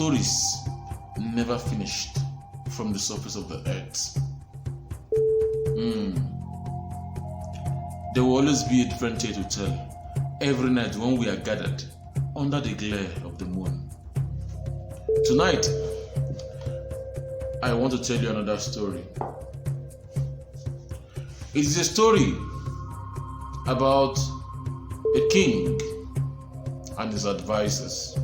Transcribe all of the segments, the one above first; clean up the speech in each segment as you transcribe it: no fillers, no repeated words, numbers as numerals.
stories never finished from the surface of the earth. There will always be a different tale to tell every night when we are gathered under the glare of the moon. Tonight, I want to tell you another story. It is a story about a king and his advisors.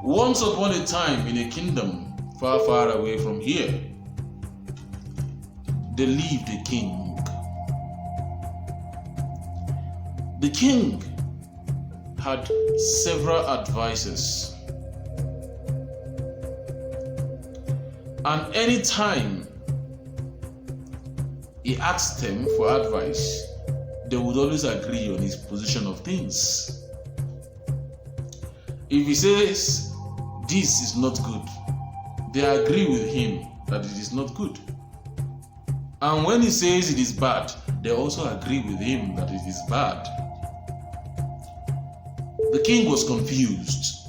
Once upon a time, in a kingdom far, far away from here, there lived a king. The king had several advisors, and anytime he asked them for advice, they would always agree on his position of things. If he says this is not good, they agree with him that it is not good. And when he says it is bad, they also agree with him that it is bad. The king was confused.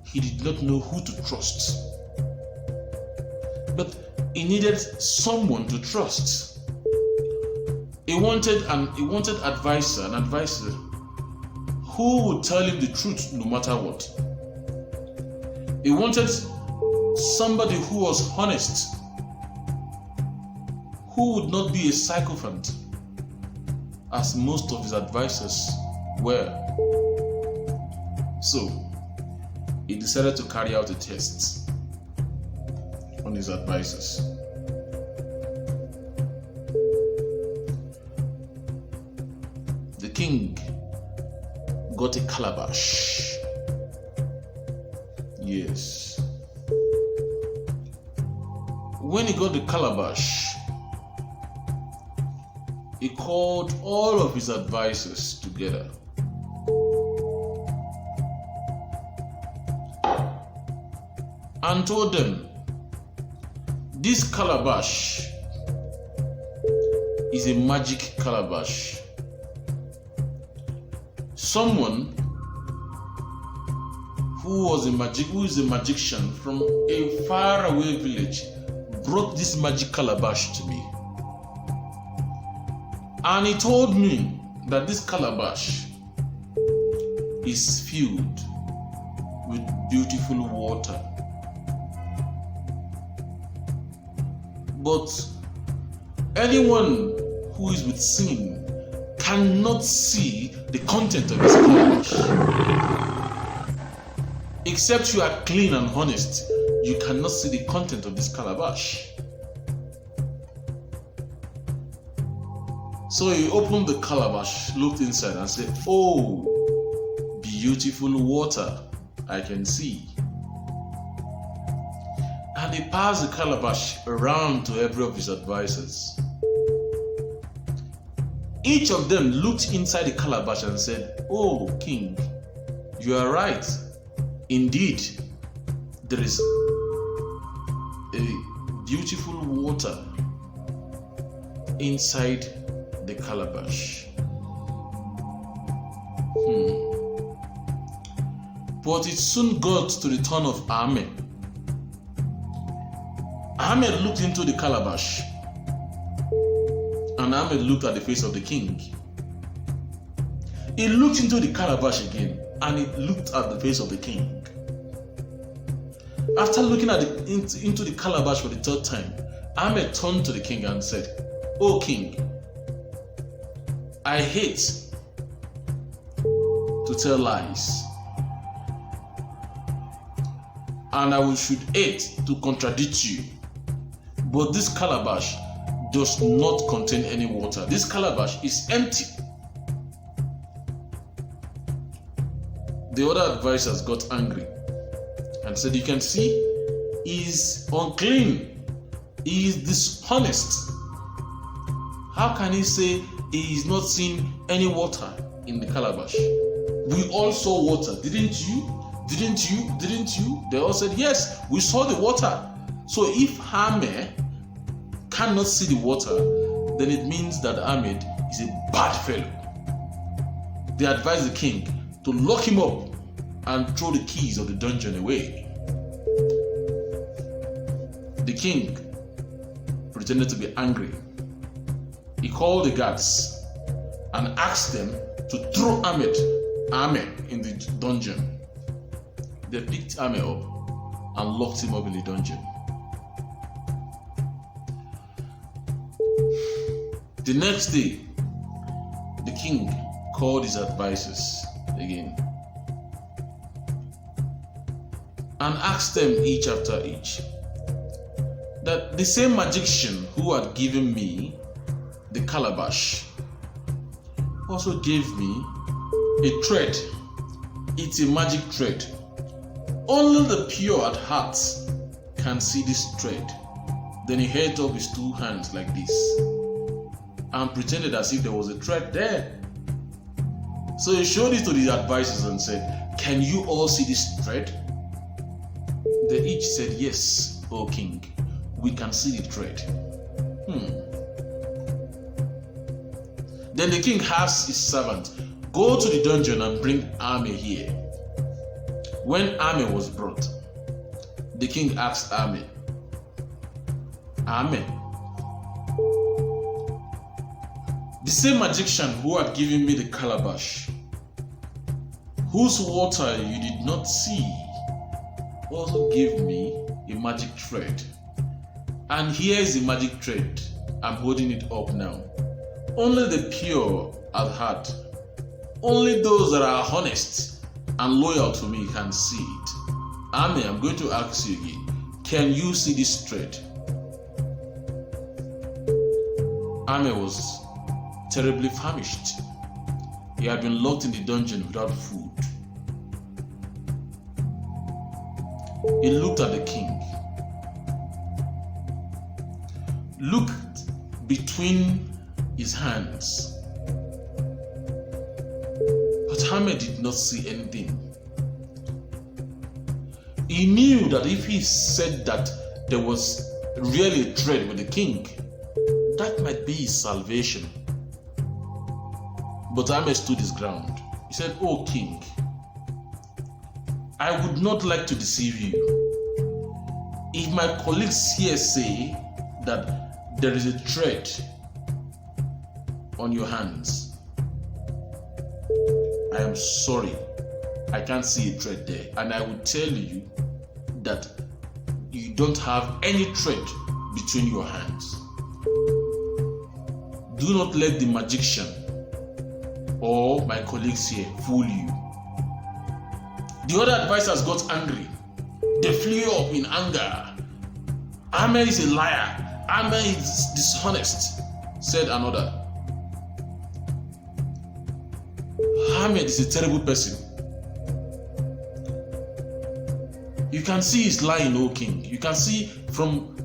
He did not know who to trust. But he needed someone to trust. He wanted an advisor who would tell him the truth no matter what. He wanted somebody who was honest, who would not be a sycophant, as most of his advisors were. So, he decided to carry out a test on his advisors. The king got a calabash. Yes. When he got the calabash, he called all of his advisors together. And told them, this calabash is a magic calabash. Someone who is a magician from a faraway village brought this magic calabash to me. And he told me that this calabash is filled with beautiful water. But anyone who is with sin cannot see the content of this calabash. Except you are clean and honest, you cannot see the content of this calabash. So he opened the calabash, looked inside and said, "Oh, beautiful water, I can see." And he passed the calabash around to every of his advisors. Each of them looked inside the calabash and said, "Oh, king, you are right. Indeed, there is a beautiful water inside the calabash." But it soon got to the turn of Ahmed. Ahmed looked into the calabash, and Ahmed looked at the face of the king. He looked into the calabash again, and he looked at the face of the king. After looking at into the calabash for the third time, Ahmed turned to the king and said, "Oh king, I hate to tell lies, and I should hate to contradict you, but this calabash does not contain any water. This calabash is empty." The other advisors got angry and said, "You can see, he is unclean, he is dishonest. How can he say he is not seeing any water in the calabash? We all saw water, didn't you? Didn't you? Didn't you?" They all said, "Yes, we saw the water." So if Ahmed cannot see the water, then it means that Ahmed is a bad fellow. They advised the king to lock him up and throw the keys of the dungeon away. The king pretended to be angry. He called the guards and asked them to throw Ame in the dungeon. They picked Ame up and locked him up in the dungeon. The next day, the king called his advisors again and asked them each after each that the same magician who had given me the calabash also gave me a thread. It's a magic thread. Only the pure at heart can see this thread. Then he held up his two hands like this and pretended as if there was a thread there. So he showed it to the advisors and said, "Can you all see this thread?" They each said, "Yes, O king, we can see the thread." Then the king asked his servant, "Go to the dungeon and bring Ame here." When Ame was brought, the king asked Ame, the same magician who had given me the calabash, whose water you did not see, also gave me a magic thread. And here is the magic thread. I'm holding it up now. Only the pure at heart, only those that are honest and loyal to me can see it. Ame, I'm going to ask you again. Can you see this thread? Ame was terribly famished. He had been locked in the dungeon without food. He looked at the king, looked between his hands, but Ame did not see anything. He knew that if he said that there was really a thread with the king, that might be his salvation. But Ame stood his ground. He said, "Oh king, I would not like to deceive you. If my colleagues here say that there is a thread on your hands, I am sorry, I can't see a thread there. And I will tell you that you don't have any thread between your hands. Do not let the magician or my colleagues here fool you." The other advisors got angry. They flew up in anger. "Ame is a liar. Ame is dishonest," said another. "Ame is a terrible person. You can see he's lying, O king. You can see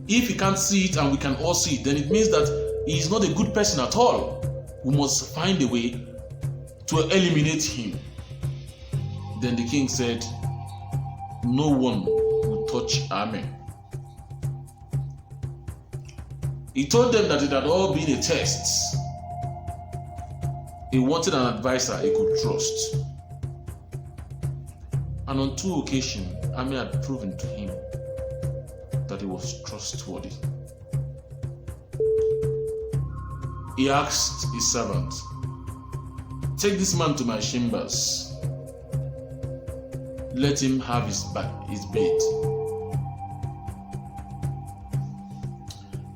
if he can't see it and we can all see it, then it means that he is not a good person at all. We must find a way to eliminate him." Then the king said, "No one will touch Ame." He told them that it had all been a test. He wanted an advisor he could trust. And on 2 occasions, Ame had proven to him that he was trustworthy. He asked his servant, "Take this man to my chambers. Let him have his bed.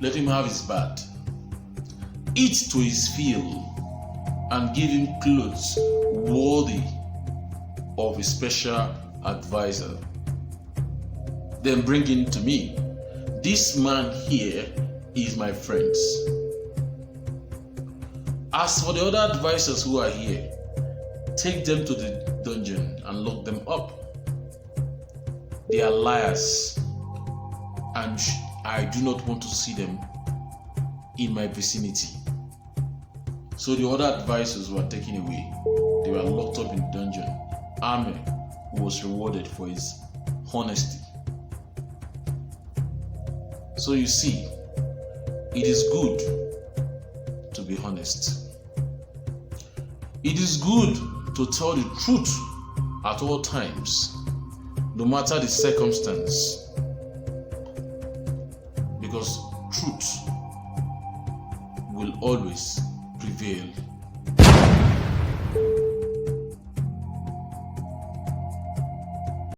Let him have his bed. Eat to his fill, and give him clothes worthy of a special advisor. Then bring him to me. This man here is my friend. As for the other advisors who are here, take them to the dungeon and lock them up. They are liars, and I do not want to see them in my vicinity." So the other advisors were taken away. They were locked up in the dungeon. Ame was rewarded for his honesty. So you see, it is good to be honest. It is good to tell the truth at all times, no matter the circumstance, because truth will always prevail.